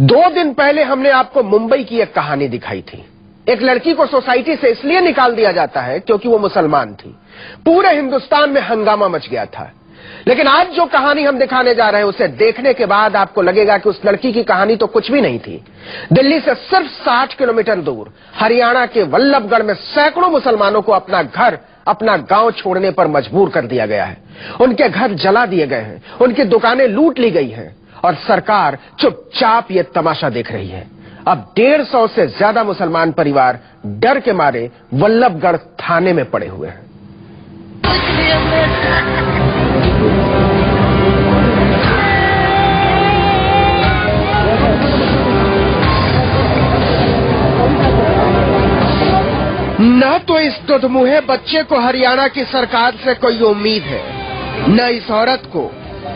2 दिन पहले हमने आपको मुंबई की एक कहानी दिखाई थी। एक लड़की को सोसाइटी से इसलिए निकाल दिया जाता है क्योंकि वो मुसलमान थी। पूरे हिंदुस्तान में हंगामा मच गया था। लेकिन आज जो कहानी हम दिखाने जा रहे हैं उसे देखने के बाद आपको लगेगा कि उस लड़की की कहानी तो कुछ भी नहीं थी। दिल्ली से सिर्फ 60 किलोमीटर दूर हरियाणा के वल्लभगढ़ में सैकड़ों मुसलमानों को अपना घर, अपना गांव छोड़ने पर मजबूर कर दिया गया है। उनके घर जला दिए गए हैं, उनकी दुकानें लूट ली गई हैं और सरकार चुपचाप ये तमाशा देख रही है। अब 150 से ज्यादा मुसलमान परिवार डर के मारे वल्लभगढ़ थाने में पड़े हुए हैं। न तो इस दुधमुहे बच्चे को हरियाणा की सरकार से कोई उम्मीद है, न इस औरत को,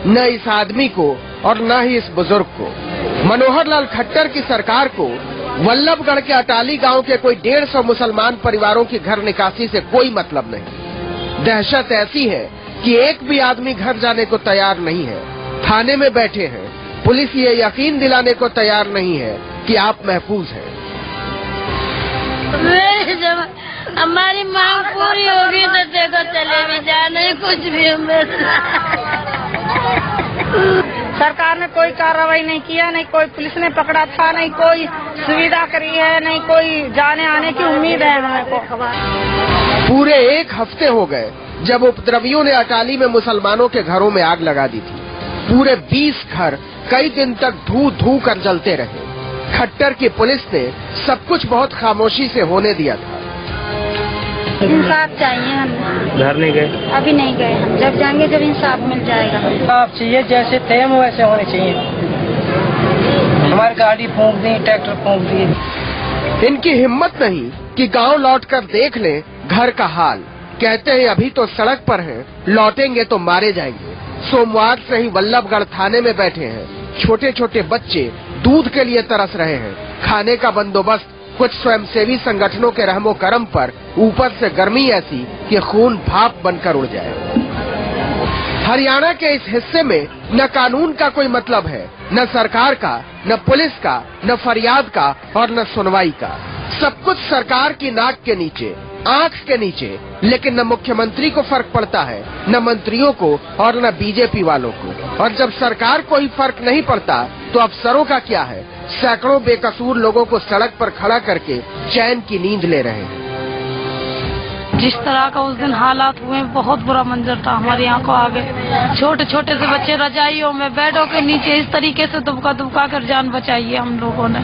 न इस आदमी को और न ही इस बुजुर्ग को। मनोहर लाल खट्टर की सरकार को वल्लभगढ़ के अटाली गांव के कोई 150 मुसलमान परिवारों की घर निकासी से कोई मतलब नहीं। दहशत ऐसी है कि एक भी आदमी घर जाने को तैयार नहीं है। थाने में बैठे हैं, पुलिस ये यकीन दिलाने को तैयार नहीं है कि आप महफूज हैं। जब हमारी मांग पूरी होगी तो देखो चले भी जाने कुछ भी सरकार ने कोई कार्रवाई नहीं किया, नहीं कोई पुलिस ने पकड़ा था, नहीं कोई सुविधा करी है, नहीं कोई जाने आने की उम्मीद है हमें को। पूरे 1 हफ्ते हो गए जब उपद्रवियों ने अटाली में मुसलमानों के घरों में आग लगा दी थी। पूरे 20 घर कई दिन तक धू धू कर जलते रहे। खट्टर की पुलिस ने सब कुछ बहुत खामोशी से होने दिया था। इंसाफ चाहिए हमें। घर नहीं गए? अभी नहीं गए, हम जब जाएंगे जब इंसाफ मिल जाएगा। इंसाफ चाहिए, जैसे थे हम वैसे होने चाहिए। हमारी गाड़ी फूंक दी, ट्रैक्टर फूंक दिए। इनकी हिम्मत नहीं कि गांव लौटकर देख लें घर का हाल। कहते हैं अभी तो सड़क पर हैं, लौटेंगे तो मारे जाएंगे। सोमवार से ही वल्लभगढ़ थाने में बैठे हैं। छोटे छोटे बच्चे दूध के लिए तरस रहे हैं। खाने का बंदोबस्त कुछ स्वयंसेवी संगठनों के रहमो करम पर, ऊपर से गर्मी ऐसी कि खून भाप बनकर उड़ जाए। हरियाणा के इस हिस्से में न कानून का कोई मतलब है, न सरकार का, न पुलिस का, न फरियाद का और न सुनवाई का। सब कुछ सरकार की नाक के नीचे, आंख के नीचे। लेकिन न मुख्यमंत्री को फर्क पड़ता है, न मंत्रियों को और न बीजेपी वालों को। और जब सरकार को ही फर्क नहीं पड़ता तो अफसरों का क्या है? सैकड़ों बेकसूर लोगों को सड़क पर खड़ा करके चैन की नींद ले रहे हैं। जिस तरह का उस दिन हालात हुए, बहुत बुरा मंजर था हमारी आंखों आगे। छोटे छोटे से बच्चे रजाइयों में, बेडों के नीचे इस तरीके से दुबका दुबका कर जान बचाई है हम लोगों ने।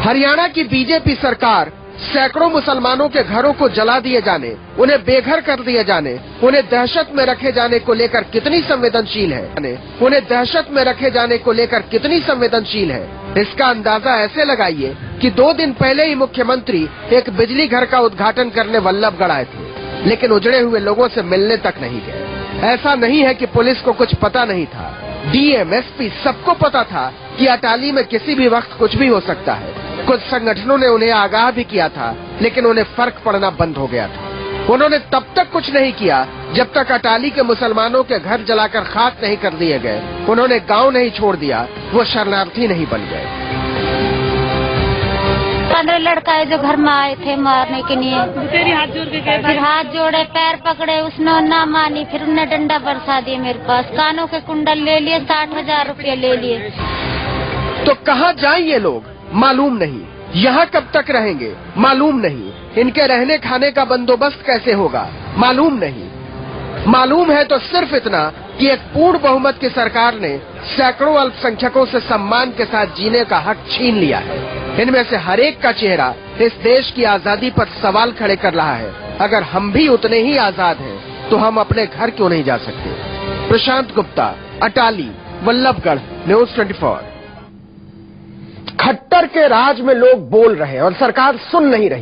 हरियाणा की बीजेपी सरकार सैकड़ों मुसलमानों के घरों को जला दिए जाने, उन्हें बेघर कर दिए जाने, उन्हें दहशत में रखे जाने को लेकर कितनी संवेदनशील है। उन्हें दहशत में रखे जाने को लेकर कितनी संवेदनशील है, इसका अंदाजा ऐसे लगाइए कि 2 दिन पहले ही मुख्यमंत्री एक बिजली घर का उद्घाटन करने वल्लभगढ़ आए थे, लेकिन उजड़े हुए लोगों से मिलने तक नहीं गए। ऐसा नहीं है कि पुलिस को कुछ पता नहीं था। डीएम, एसपी सबको पता था कि अटाली में किसी भी वक्त कुछ भी हो सकता है। कुछ संगठनों ने उन्हें आगाह भी किया था, लेकिन उन्हें फर्क पड़ना बंद हो गया था। उन्होंने तब तक कुछ नहीं किया जब तक अटाली के मुसलमानों के घर जलाकर खाक नहीं कर दिए गए। उन्होंने गांव नहीं छोड़ दिया, वो शरणार्थी नहीं बन गए। 15 लड़का है जो घर में आए थे मारने के लिए। फिर हाथ जोड़े, पैर पकड़े, उसने ना मानी। फिर उन्होंने डंडा बरसा दिया मेरे पास, कानों के कुंडल ले लिए, 60,000 रुपये ले लिए। तो कहाँ जाएं ये लोग मालूम नहीं, यहाँ कब तक रहेंगे मालूम नहीं, इनके रहने खाने का बंदोबस्त कैसे होगा मालूम नहीं। मालूम है तो सिर्फ इतना कि एक पूर्ण बहुमत की सरकार ने सैकड़ों अल्पसंख्यकों से सम्मान के साथ जीने का हक छीन लिया है। इनमें से हर एक का चेहरा इस देश की आजादी पर सवाल खड़े कर रहा है। अगर हम भी उतने ही आजाद हैं तो हम अपने घर क्यों नहीं जा सकते? प्रशांत गुप्ता, अटाली, वल्लभगढ़, न्यूज 24। खट्टर के राज में लोग बोल रहे हैं और सरकार सुन नहीं रही।